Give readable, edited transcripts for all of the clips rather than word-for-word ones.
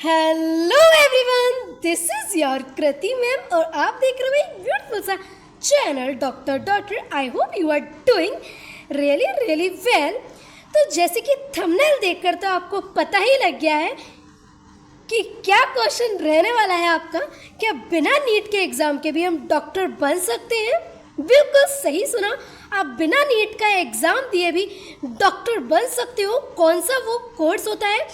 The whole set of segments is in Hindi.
Hello everyone, this is your Kriti ma'am और आप देख रहे हो ब्यूटीफुल सा channel doctor. I hope you are doing really well. तो जैसे कि थंबनेल देखकर तो आपको पता ही लग गया है कि क्या क्वेश्चन रहने वाला है आपका। क्या बिना नीट के एग्ज़ाम के भी हम डॉक्टर बन सकते हैं? बिल्कुल सही सुना, आप बिना नीट का एग्ज़ाम दिए भी डॉक्टर बन सकते हो। कौन सा वो कोर्स होता है,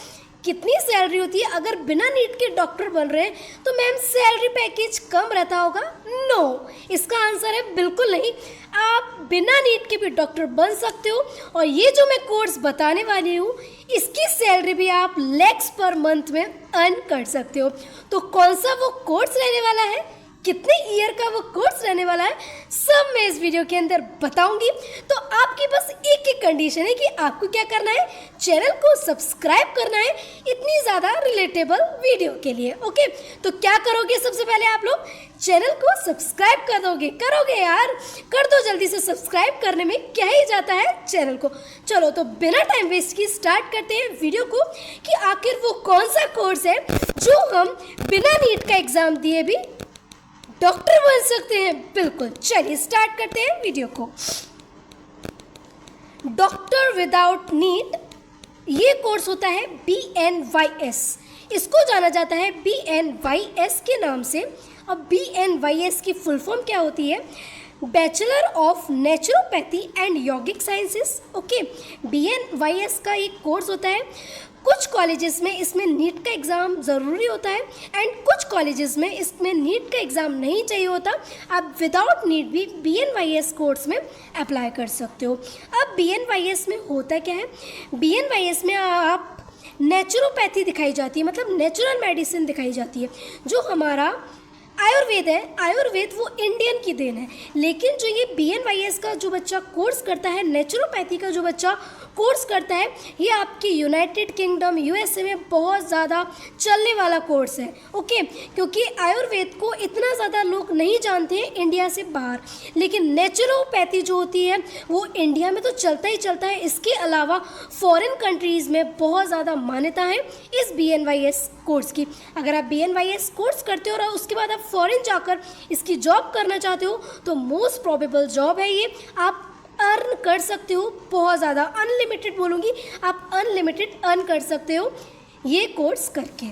कितनी सैलरी होती है? अगर बिना नीट के डॉक्टर बन रहे हैं तो मैम सैलरी पैकेज कम रहता होगा? नो, इसका आंसर है बिल्कुल नहीं। आप बिना नीट के भी डॉक्टर बन सकते हो और ये जो मैं कोर्स बताने वाली हूँ इसकी सैलरी भी आप लैक्स पर मंथ में अर्न कर सकते हो। तो कौन सा वो कोर्स रहने वाला है, कितने ईयर का वो कोर्स रहने वाला है, सब मैं इस वीडियो के अंदर बताऊंगी। तो आपकी बस एक ही कंडीशन है कि आपको क्या करना है, चैनल को सब्सक्राइब करना है इतनी ज़्यादा रिलेटेबल वीडियो के लिए। ओके, तो क्या करोगे? सबसे पहले आप लोग चैनल को सब्सक्राइब कर दोगे, करोगे यार, कर दो जल्दी से। सब्सक्राइब करने में क्या ही जाता है चैनल को। चलो तो बिना टाइम वेस्ट की स्टार्ट करते हैं वीडियो को कि आखिर वो कौन सा कोर्स है जो हम बिना नीट का एग्ज़ाम दिए भी डॉक्टर बन सकते हैं। बिल्कुल, चलिए स्टार्ट करते हैं वीडियो को। डॉक्टर विदाउट नीट, ये कोर्स होता है BNYS। इसको जाना जाता है BNYS के नाम से। अब BNYS की फुल फॉर्म क्या होती है? Bachelor of naturopathy and yogic sciences. Okay, BNYS का एक कोर्स होता है। कुछ कॉलेजेस में इसमें नीट का एग्ज़ाम ज़रूरी होता है एंड कुछ कॉलेजेस में इसमें नीट का एग्ज़ाम नहीं चाहिए होता। आप विदाउट नीट भी BNYS कोर्स में अप्लाई कर सकते हो। अब BNYS में होता क्या है, BNYS में आप नेचुरोपैथी दिखाई जाती है, मतलब नेचुरल मेडिसिन दिखाई जाती है। जो हमारा आयुर्वेद है, आयुर्वेद वो इंडियन की देन है। लेकिन जो ये BNYS का जो बच्चा कोर्स करता है, नेचुरोपैथी का जो बच्चा कोर्स करता है, ये आपकी यूनाइटेड किंगडम USA में बहुत ज़्यादा चलने वाला कोर्स है। ओके, क्योंकि आयुर्वेद को इतना ज़्यादा लोग नहीं जानते हैं इंडिया से बाहर, लेकिन नेचुरोपैथी जो होती है वो इंडिया में तो चलता ही चलता है। इसके अलावा फॉरेन कंट्रीज़ में बहुत ज़्यादा मान्यता है इस BNYS कोर्स की। अगर आप BNYS कोर्स करते हो और उसके बाद आप फॉरेन जाकर इसकी जॉब करना चाहते हो तो मोस्ट प्रोबेबल जॉब है ये। आप अर्न कर सकते हो बहुत ज़्यादा, अनलिमिटेड बोलूँगी, आप अनलिमिटेड अर्न कर सकते हो ये कोर्स करके।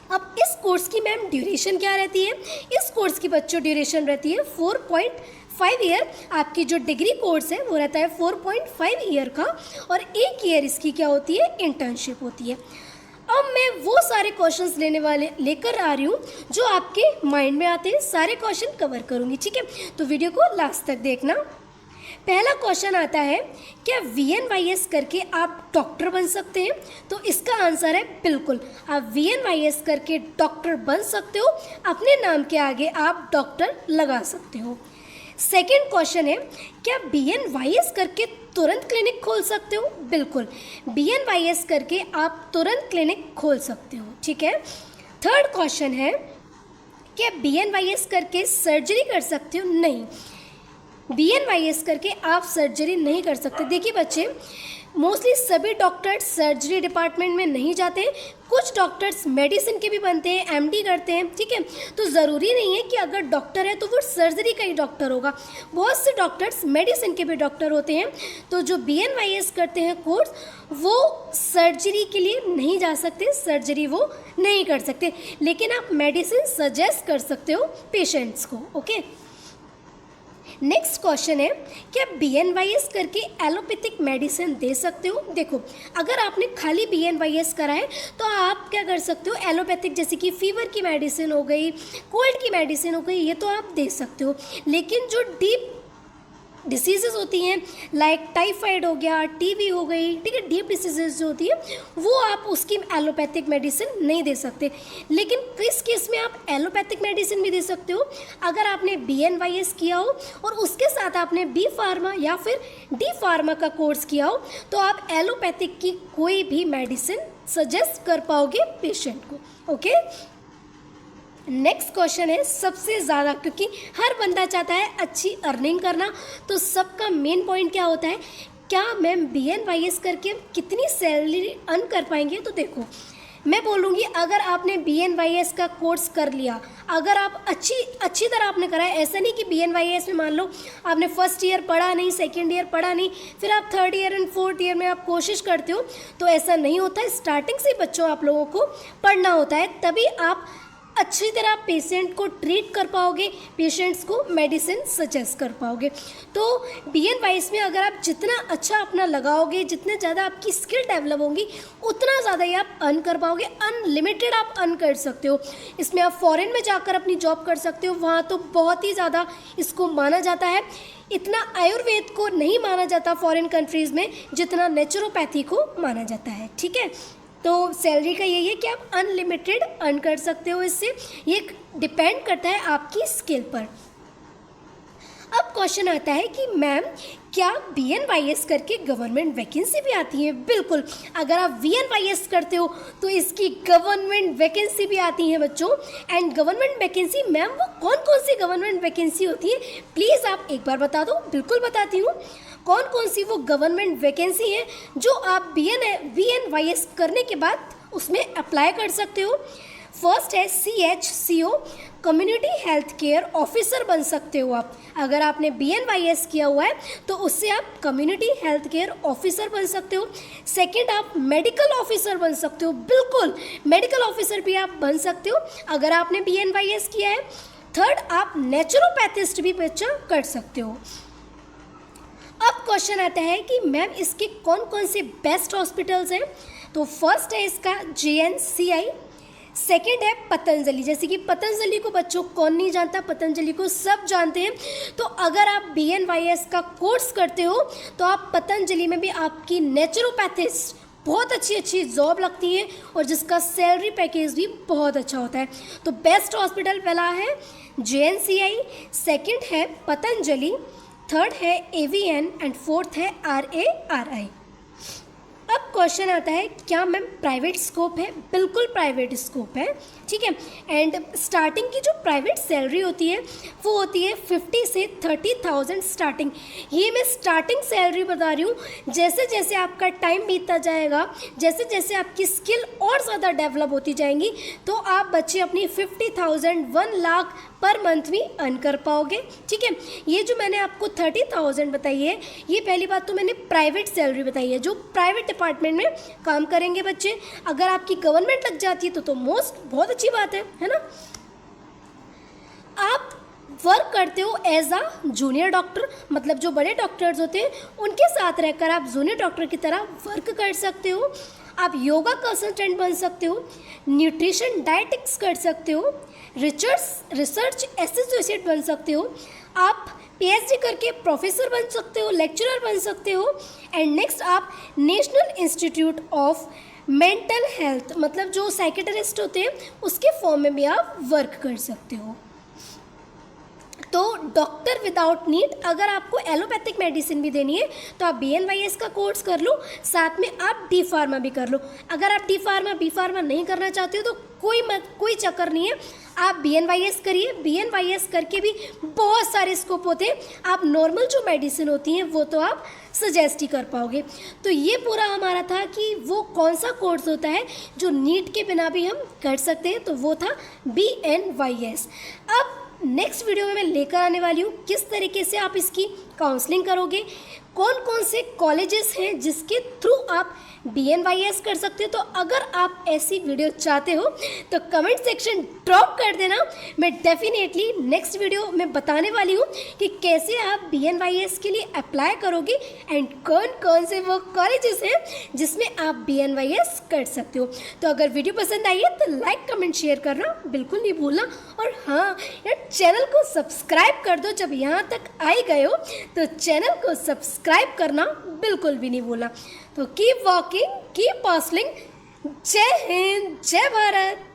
अब इस कोर्स की मैम ड्यूरेशन क्या रहती है? इस कोर्स की बच्चों ड्यूरेशन रहती है 4.5 ईयर। आपकी जो डिग्री कोर्स है वो रहता है 4.5 ईयर का और 1 ईयर इसकी क्या होती है, इंटर्नशिप होती है। अब मैं वो सारे क्वेश्चंस लेकर आ रही हूँ जो आपके माइंड में आते हैं, सारे क्वेश्चन कवर करूँगी, ठीक है? तो वीडियो को लास्ट तक देखना। पहला क्वेश्चन आता है, क्या BNYS करके आप डॉक्टर बन सकते हैं? तो इसका आंसर है बिल्कुल, आप BNYS करके डॉक्टर बन सकते हो। अपने नाम के आगे आप डॉक्टर लगा सकते हो। सेकेंड क्वेश्चन है, क्या BNYS करके तुरंत क्लिनिक खोल सकते हो? बिल्कुल, BNYS करके आप तुरंत क्लिनिक खोल सकते हो, ठीक है? थर्ड क्वेश्चन है, क्या BNYS करके सर्जरी कर सकते हो? नहीं, BNYS करके आप सर्जरी नहीं कर सकते। देखिए बच्चे, मोस्टली सभी डॉक्टर्स सर्जरी डिपार्टमेंट में नहीं जाते। कुछ डॉक्टर्स मेडिसिन के भी बनते हैं, MD करते हैं, ठीक है? तो ज़रूरी नहीं है कि अगर डॉक्टर है तो वो सर्जरी का ही डॉक्टर होगा। बहुत से डॉक्टर्स मेडिसिन के भी डॉक्टर होते हैं। तो जो BNYS करते हैं कोर्स, वो सर्जरी के लिए नहीं जा सकते, सर्जरी वो नहीं कर सकते, लेकिन आप मेडिसिन सजेस्ट कर सकते हो पेशेंट्स को। ओके, नेक्स्ट क्वेश्चन है, क्या BNYS करके एलोपैथिक मेडिसिन दे सकते हो? देखो, अगर आपने खाली BNYS करा है तो आप क्या कर सकते हो, एलोपैथिक जैसे कि फीवर की मेडिसिन हो गई, कोल्ड की मेडिसिन हो गई, ये तो आप दे सकते हो। लेकिन जो डीप डिसीज़ेज़ होती हैं लाइक टाइफाइड हो गया, TB हो गई, ठीक है, डीप डिसीजेज जो होती है वो आप उसकी एलोपैथिक मेडिसिन नहीं दे सकते। लेकिन किस केस में आप एलोपैथिक मेडिसिन भी दे सकते हो? अगर आपने BNYS किया हो और उसके साथ आपने B फार्मा या फिर D फार्मा का कोर्स किया हो तो आप एलोपैथिक की कोई भी मेडिसिन सजेस्ट कर पाओगे पेशेंट को। ओके, नेक्स्ट क्वेश्चन है सबसे ज़्यादा, क्योंकि हर बंदा चाहता है अच्छी अर्निंग करना, तो सबका मेन पॉइंट क्या होता है, क्या मैम BNYS करके कितनी सैलरी अर्न कर पाएंगे? तो देखो, मैं बोलूँगी अगर आपने BNYS का कोर्स कर लिया, अगर आप अच्छी तरह आपने करा है, ऐसा नहीं कि BNYS में मान लो आपने फर्स्ट ईयर पढ़ा नहीं, सेकेंड ईयर पढ़ा नहीं, फिर आप third year and fourth year में आप कोशिश करते हो, तो ऐसा नहीं होता है। स्टार्टिंग से बच्चों आप लोगों को पढ़ना होता है, तभी आप अच्छी तरह पेशेंट को ट्रीट कर पाओगे, पेशेंट्स को मेडिसिन सजेस्ट कर पाओगे। तो BNYS में अगर आप जितना अच्छा अपना लगाओगे, जितने ज़्यादा आपकी स्किल डेवलप होंगी, उतना ज़्यादा ही आप अर्न कर पाओगे। अनलिमिटेड आप अर्न कर सकते हो। इसमें आप फॉरेन में जाकर अपनी जॉब कर सकते हो, वहाँ तो बहुत ही ज़्यादा इसको माना जाता है। इतना आयुर्वेद को नहीं माना जाता फॉरेन कंट्रीज़ में जितना नेचुरोपैथी को माना जाता है, ठीक है। तो सैलरी का यही है कि आप अनलिमिटेड अर्न कर सकते हो इससे, ये डिपेंड करता है आपकी स्किल पर। अब क्वेश्चन आता है कि मैम क्या BNYS करके गवर्नमेंट वैकेंसी भी आती है? बिल्कुल, अगर आप BNYS करते हो तो इसकी गवर्नमेंट वैकेंसी भी आती है बच्चों। एंड गवर्नमेंट वैकेंसी मैम वो कौन कौन सी गवर्नमेंट वैकेंसी होती है, प्लीज़ आप एक बार बता दो। बिल्कुल बताती हूँ, कौन कौन सी वो गवर्नमेंट वैकेंसी है जो आप BNYS करने के बाद उसमें अप्लाई कर सकते हो। फर्स्ट है CHCO, community health care officer बन सकते हो आप। अगर आपने BNYS किया हुआ है तो उससे आप कम्युनिटी हेल्थ केयर ऑफिसर बन सकते हो। सेकंड, आप मेडिकल ऑफिसर बन सकते हो। बिल्कुल, मेडिकल ऑफिसर भी आप बन सकते हो अगर आपने BNYS किया है। थर्ड, आप नेचुरोपैथिस्ट भी बच्चा कर सकते हो। अब क्वेश्चन आता है कि मैम इसके कौन कौन से बेस्ट हॉस्पिटल्स हैं? तो फर्स्ट है इसका JNCI, सेकेंड है पतंजलि। जैसे कि पतंजलि को बच्चों कौन नहीं जानता, पतंजलि को सब जानते हैं। तो अगर आप BNYS का कोर्स करते हो तो आप पतंजलि में भी आपकी नेचुरोपैथिस्ट बहुत अच्छी जॉब लगती है और जिसका सैलरी पैकेज भी बहुत अच्छा होता है। तो बेस्ट हॉस्पिटल पहला है JNCI, सेकेंड है पतंजलि, थर्ड है AVN एंड फोर्थ है RARI। अब क्वेश्चन आता है क्या मैम प्राइवेट स्कोप है? बिल्कुल प्राइवेट स्कोप है, ठीक है। एंड स्टार्टिंग की जो प्राइवेट सैलरी होती है वो होती है 50 से 30,000 स्टार्टिंग। ये मैं स्टार्टिंग सैलरी बता रही हूँ। जैसे जैसे आपका टाइम बीतता जाएगा, जैसे जैसे आपकी स्किल और ज़्यादा डेवलप होती जाएंगी, तो आप बच्चे अपनी 50,000 1 लाख पर मंथ भी अर्न कर पाओगे, ठीक है। ये जो मैंने आपको 30,000 बताई है, ये पहली बात तो मैंने प्राइवेट सैलरी बताई है, जो प्राइवेट डिपार्टमेंट में काम करेंगे बच्चे। अगर आपकी गवर्नमेंट लग जाती है तो बहुत अच्छी बात है ना। आप वर्क करते हो एज अ जूनियर डॉक्टर, मतलब जो बड़े डॉक्टर्स होते हैं उनके साथ रहकर आप जूनियर डॉक्टर की तरह वर्क कर सकते हो। आप योगा कंसल्टेंट बन सकते हो, न्यूट्रिशन डाइटिक्स कर सकते हो, रिसर्च एसोसिएट बन सकते हो, आप PhD करके प्रोफेसर बन सकते हो, लेक्चरर बन सकते हो। एंड नेक्स्ट, आप national institute of mental health, मतलब जो साइकेट्रिस्ट होते हैं उसके फॉर्म में भी आप वर्क कर सकते हो। तो डॉक्टर विदाउट नीट, अगर आपको एलोपैथिक मेडिसिन भी देनी है तो आप BNYS का कोर्स कर लो, साथ में आप D फार्मा भी कर लो। अगर आप D फार्मा B फार्मा नहीं करना चाहते हो तो कोई चक्कर नहीं है, आप BNYS करिए। BNYS करके भी बहुत सारे स्कोप होते हैं। आप नॉर्मल जो मेडिसिन होती हैं वो तो आप सजेस्ट ही कर पाओगे। तो ये पूरा हमारा था कि वो कौन सा कोर्स होता है जो नीट के बिना भी हम कर सकते हैं, तो वो था BNYS। अब नेक्स्ट वीडियो में मैं लेकर आने वाली हूँ किस तरीके से आप इसकी काउंसलिंग करोगे, कौन कौन से कॉलेजेस हैं जिसके थ्रू आप BNYS कर सकते हो। तो अगर आप ऐसी वीडियो चाहते हो तो कमेंट सेक्शन ड्रॉप कर देना। मैं डेफिनेटली नेक्स्ट वीडियो में बताने वाली हूँ कि कैसे आप BNYS के लिए अप्लाई करोगे एंड कौन कौन से वो कॉलेजेस हैं जिसमें आप BNYS कर सकते हो। तो अगर वीडियो पसंद आई है तो लाइक कमेंट शेयर करना बिल्कुल नहीं भूलना। और हाँ यार, चैनल को सब्सक्राइब कर दो। जब यहाँ तक आए गए हो तो चैनल को सब्सक्राइब करना बिल्कुल भी नहीं भूलना। तो कीप वॉकिंग, कीप हसलिंग। जय हिंद, जय भारत।